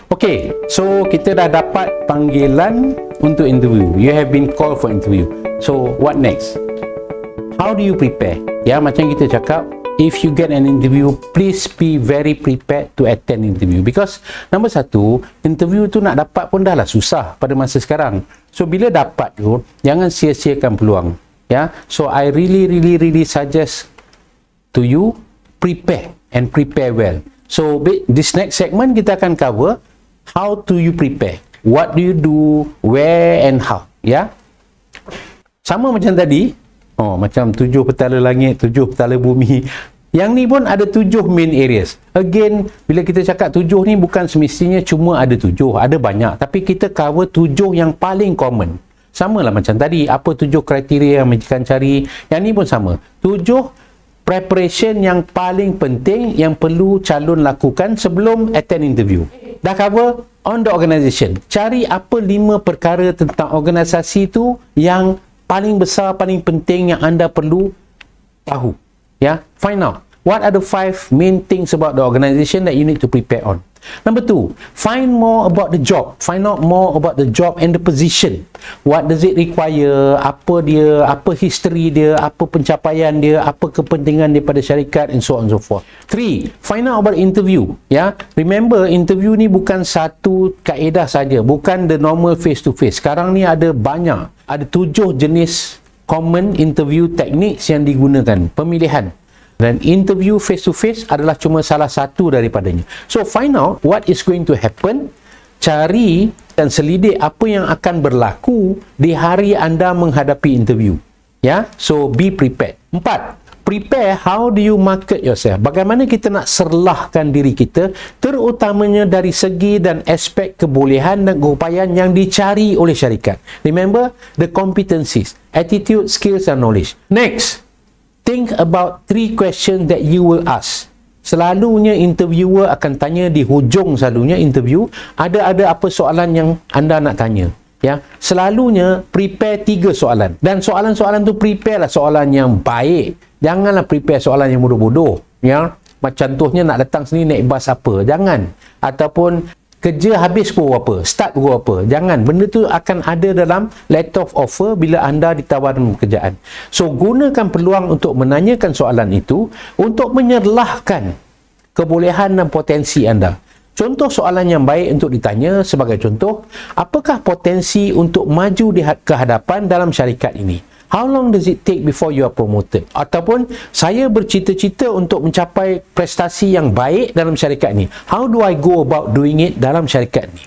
Okay, so kita dah dapat panggilan untuk interview. You have been called for interview. So what next? How do you prepare? Ya, macam kita cakap, if you get an interview, please be very prepared to attend interview. Because number satu, interview tu nak dapat pun dah lah susah pada masa sekarang. So bila dapat tu, jangan sia-siakan peluang. Ya, so I really suggest to you, prepare and prepare well. So this next segment kita akan cover how do you prepare, what do you do, where and how. Ya, sama macam tadi. Macam 7 petala langit, 7 petala bumi. Yang ni pun ada 7 main areas. Again, bila kita cakap 7 ni bukan semestinya cuma ada 7, ada banyak. Tapi kita cover 7 yang paling common. Sama lah macam tadi, apa 7 kriteria yang majikan cari. Yang ni pun sama. 7 preparation yang paling penting yang perlu calon lakukan sebelum attend interview. Dah cover on the organisation. Cari apa 5 perkara tentang organisasi tu yang paling besar, paling penting yang anda perlu tahu. Ya, find out what are the 5 main things about the organisation that you need to prepare on. Number 2, find more about the job. Find out more about the job and the position. What does it require? Apa dia, apa history dia, apa pencapaian dia, apa kepentingan dia pada syarikat, and so on and so forth. 3, find out about interview. Ya, remember, interview ni bukan satu kaedah saja, bukan the normal face to face. Sekarang ni ada banyak, ada 7 jenis common interview techniques yang digunakan, pemilihan. Dan interview face to face adalah cuma salah satu daripadanya. So find out what is going to happen, cari dan selidik apa yang akan berlaku di hari anda menghadapi interview. Ya, so be prepared. 4, prepare how do you market yourself. Bagaimana kita nak serlahkan diri kita, terutamanya dari segi dan aspek kebolehan dan keupayaan yang dicari oleh syarikat. Remember the competencies, attitude, skills and knowledge. Next, think about 3 questions that you will ask. Selalunya interviewer akan tanya di hujung selalunya interview, ada apa soalan yang anda nak tanya. Ya, selalunya prepare 3 soalan. Dan soalan-soalan tu prepare lah soalan yang baik. Janganlah prepare soalan yang bodoh-bodoh. Ya, macam contohnya nak datang sini naik bas apa. Jangan. Ataupun kerja habis pukul apa, start pukul apa. Jangan. Benda tu akan ada dalam letter of offer bila anda ditawarkan pekerjaan. So, gunakan peluang untuk menanyakan soalan itu untuk menyerlahkan kebolehan dan potensi anda. Contoh soalan yang baik untuk ditanya sebagai contoh, apakah potensi untuk maju ke hadapan dalam syarikat ini? How long does it take before you are promoted? Ataupun, saya bercita-cita untuk mencapai prestasi yang baik dalam syarikat ini. How do I go about doing it dalam syarikat ini?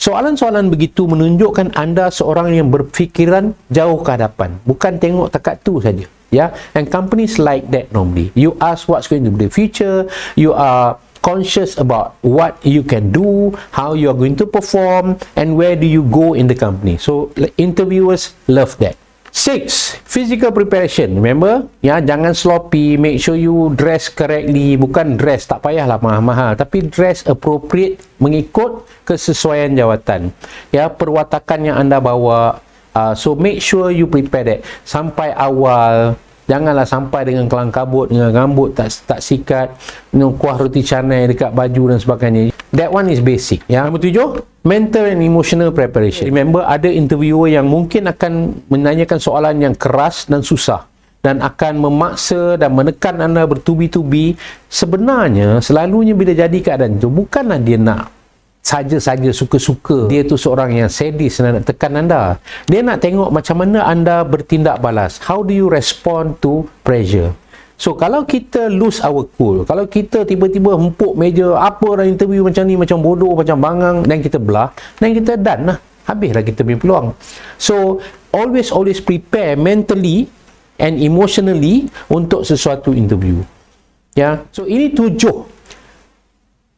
Soalan-soalan begitu menunjukkan anda seorang yang berfikiran jauh ke hadapan. Bukan tengok takat tu saja. Ya, and companies like that normally. You ask what's going to be the future. You are conscious about what you can do, how you are going to perform, and where do you go in the company. So, interviewers love that. 6, physical preparation. Remember, ya, jangan sloppy. Make sure you dress correctly. Bukan dress, tak payahlah mahal-mahal, tapi dress appropriate mengikut kesesuaian jawatan. Ya, perwatakan yang anda bawa. So make sure you prepare that. Sampai awal, janganlah sampai dengan kelang kabut, dengan rambut tak sikat, dengan kuah roti canai dekat baju dan sebagainya. That one is basic. Ya. Nombor 7, mental and emotional preparation. Remember, ada interviewer yang mungkin akan menanyakan soalan yang keras dan susah dan akan memaksa dan menekan anda bertubi-tubi. Sebenarnya, selalunya bila jadi keadaan itu, bukanlah dia nak saja-saja suka-suka. Dia tu seorang yang sadis dan nak tekan anda. Dia nak tengok macam mana anda bertindak balas. How do you respond to pressure? So, kalau kita lose our cool, kalau kita tiba-tiba hempuk meja, apa orang interview macam ni, macam bodoh, macam bangang, dan kita belah, dan kita done lah. Habislah kita punya peluang. So, always prepare mentally and emotionally untuk sesuatu interview. Ya, so ini 7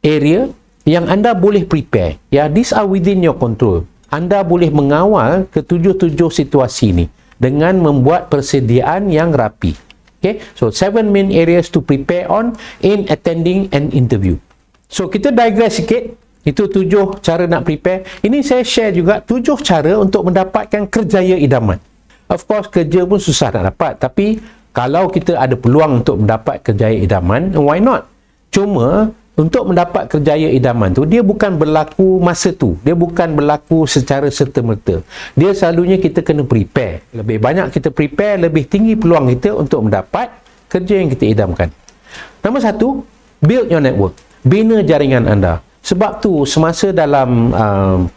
area yang anda boleh prepare. Ya, these are within your control. Anda boleh mengawal ke 7 situasi ni dengan membuat persediaan yang rapi. Okay, so 7 main areas to prepare on in attending an interview. So, kita digress sikit. Itu 7 cara nak prepare. Ini saya share juga 7 cara untuk mendapatkan kerjaya idaman. Of course, kerja pun susah nak dapat. Tapi, kalau kita ada peluang untuk mendapat kerjaya idaman, why not? Cuma, untuk mendapat kerjaya idaman tu, dia bukan berlaku masa tu, dia bukan berlaku secara serta-merta. Dia selalunya kita kena prepare. Lebih banyak kita prepare, lebih tinggi peluang kita untuk mendapat kerja yang kita idamkan. Nombor satu, build your network. Bina jaringan anda. Sebab tu semasa dalam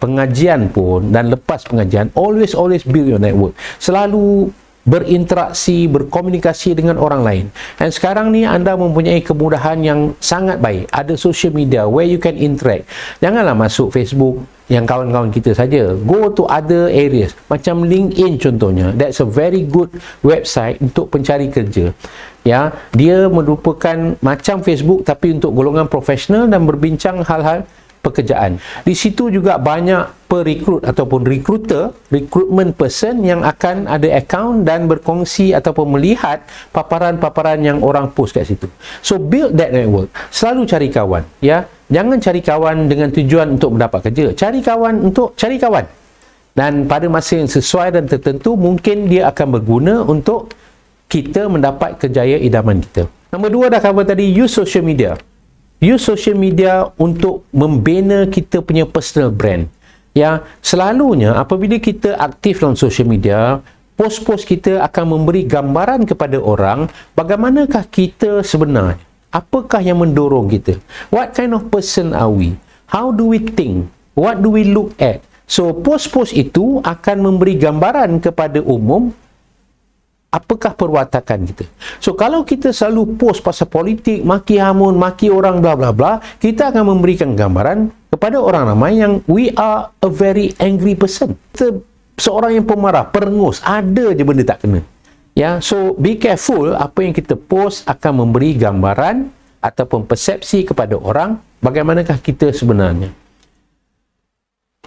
pengajian pun dan lepas pengajian, always build your network. Selalu berinteraksi, berkomunikasi dengan orang lain. Dan sekarang ni anda mempunyai kemudahan yang sangat baik. Ada social media where you can interact. Janganlah masuk Facebook yang kawan-kawan kita saja. Go to other areas. Macam LinkedIn contohnya. That's a very good website untuk pencari kerja. Ya, dia merupakan macam Facebook tapi untuk golongan profesional dan berbincang hal-hal pekerjaan. Di situ juga banyak perekrut ataupun recruitment person yang akan ada account dan berkongsi ataupun melihat paparan-paparan yang orang post kat situ. So build that network. Selalu cari kawan, ya. Jangan cari kawan dengan tujuan untuk mendapat kerja. Cari kawan untuk cari kawan. Dan pada masa yang sesuai dan tertentu, mungkin dia akan berguna untuk kita mendapat kerjaya idaman kita. Nombor dua dah cover tadi, use social media. Use social media untuk membina kita punya personal brand. Ya, selalunya apabila kita aktif dalam social media, post-post kita akan memberi gambaran kepada orang bagaimanakah kita sebenarnya. Apakah yang mendorong kita? What kind of person are we? How do we think? What do we look at? So, post-post itu akan memberi gambaran kepada umum apakah perwatakan kita. So, kalau kita selalu post pasal politik, maki hamun, maki orang bla bla bla, kita akan memberikan gambaran kepada orang ramai yang we are a very angry person. Kita seorang yang pemarah, perengus, ada je benda tak kena. Ya, so be careful, apa yang kita post akan memberi gambaran ataupun persepsi kepada orang bagaimanakah kita sebenarnya.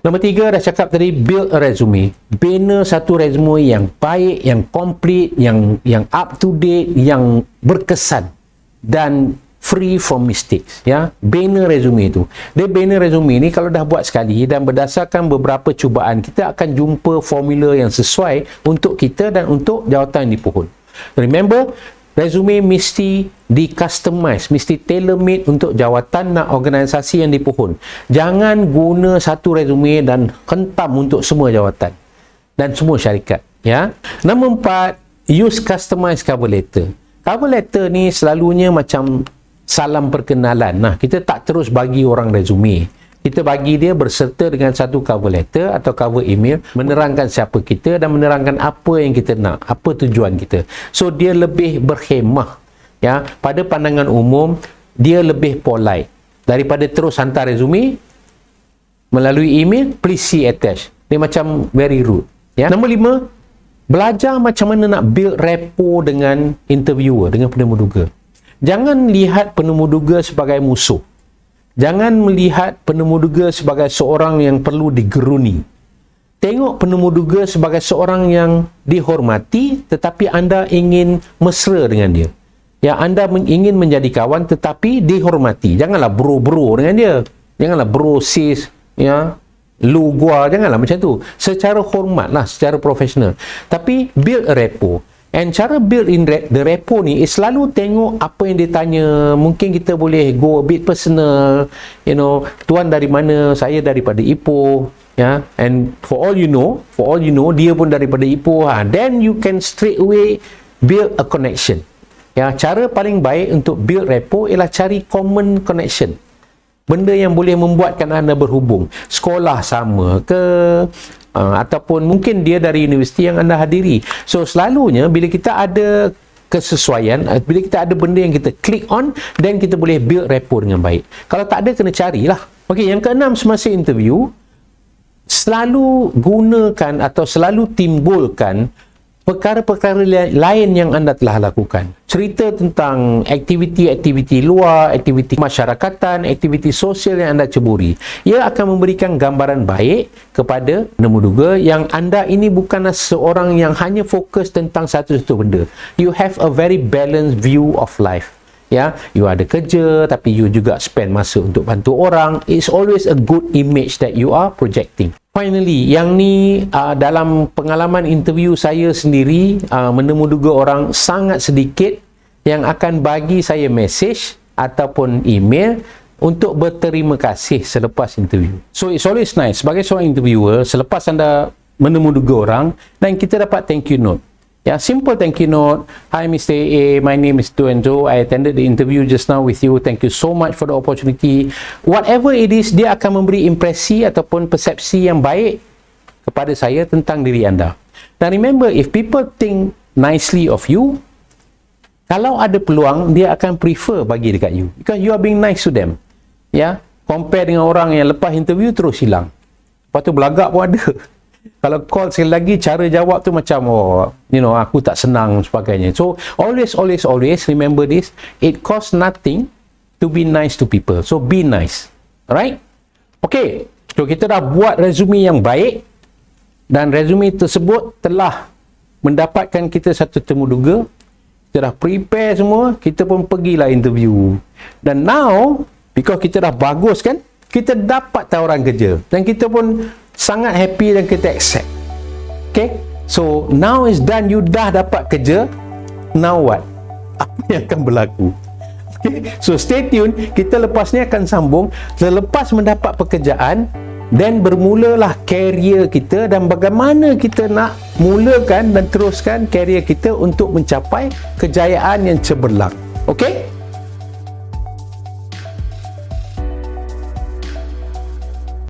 Nombor tiga, dah cakap tadi, build a resume. Bina satu resume yang baik, yang complete, yang up to date, yang berkesan dan free from mistakes. Ya, bina resume itu. Dia bina resume ni kalau dah buat sekali dan berdasarkan beberapa cubaan, kita akan jumpa formula yang sesuai untuk kita dan untuk jawatan yang dipohon. Remember, resume mesti di-customize, mesti tailor-made untuk jawatan dan organisasi yang dipohon. Jangan guna satu resume dan hentam untuk semua jawatan dan semua syarikat. Ya. Nombor empat, use customized cover letter. Cover letter ni selalunya macam salam perkenalan. Nah, kita tak terus bagi orang resume. Kita bagi dia berserta dengan satu cover letter atau cover email, menerangkan siapa kita dan menerangkan apa yang kita nak, apa tujuan kita. So, dia lebih berkhemah. Ya, pada pandangan umum, dia lebih polite. Daripada terus hantar resume melalui email, please see attached. Dia macam very rude. Ya. Nombor lima, belajar macam mana nak build rapport dengan interviewer, dengan penemuduga. Jangan lihat penemuduga sebagai musuh. Jangan melihat penemuduga sebagai seorang yang perlu digeruni. Tengok penemuduga sebagai seorang yang dihormati tetapi anda ingin mesra dengan dia. Ya, anda ingin menjadi kawan tetapi dihormati. Janganlah bro-bro dengan dia. Janganlah bro sis, ya, lu gua, janganlah macam tu. Secara hormatlah, secara profesional. Tapi build a rapport. And cara build in the rapport ni selalu tengok apa yang dia tanya. Mungkin kita boleh go a bit personal. You know, tuan dari mana? Saya daripada Ipoh. Ya, and for all you know, dia pun daripada Ipoh. Then you can straight away build a connection. Ya, cara paling baik untuk build rapport ialah cari common connection. Benda yang boleh membuatkan anda berhubung. Sekolah sama ke? Ataupun mungkin dia dari universiti yang anda hadiri. So, selalunya bila kita ada kesesuaian, bila kita ada benda yang kita click on, then kita boleh build rapport dengan baik. Kalau tak ada, kena carilah. Okey, yang keenam, semasa interview, selalu gunakan atau selalu timbulkan perkara-perkara lain yang anda telah lakukan. Cerita tentang aktiviti-aktiviti luar, aktiviti masyarakatan, aktiviti sosial yang anda ceburi. Ia akan memberikan gambaran baik kepada penemuduga yang anda ini bukanlah seorang yang hanya fokus tentang satu-satu benda. You have a very balanced view of life. Ya, you ada kerja tapi you juga spend masa untuk bantu orang. It's always a good image that you are projecting. Finally, yang ni dalam pengalaman interview saya sendiri, menemuduga orang sangat sedikit yang akan bagi saya message ataupun email untuk berterima kasih selepas interview. So it's always nice sebagai seorang interviewer, selepas anda menemu dua orang dan kita dapat thank you note. Ya, simple thank you note. Hi Mr. A, my name is Do and Do. I attended the interview just now with you. Thank you so much for the opportunity. Whatever it is, dia akan memberi impresi ataupun persepsi yang baik kepada saya tentang diri anda. Dan remember, if people think nicely of you, kalau ada peluang, dia akan prefer bagi dekat you. Because you are being nice to them. Ya, compare dengan orang yang lepas interview terus hilang. Lepas tu belagak pun ada. Kalau call sekali lagi, cara jawab tu macam, oh, you know, aku tak senang sebagainya. So, always remember this. It costs nothing to be nice to people. So, be nice. Alright? Okay. So, kita dah buat resume yang baik. Dan resume tersebut telah mendapatkan kita satu temu duga. Kita dah prepare semua, kita pun pergilah interview. Dan now, because kita dah bagus kan, kita dapat tawaran kerja. Dan kita pun sangat happy dan kita accept. Okay? So, now is done, you dah dapat kerja. Now what? Apa yang akan berlaku? Okay? So, stay tune. Kita lepas ni akan sambung. Selepas mendapat pekerjaan, then bermulalah career kita dan bagaimana kita nak mulakan dan teruskan career kita untuk mencapai kejayaan yang cemerlang. Okay?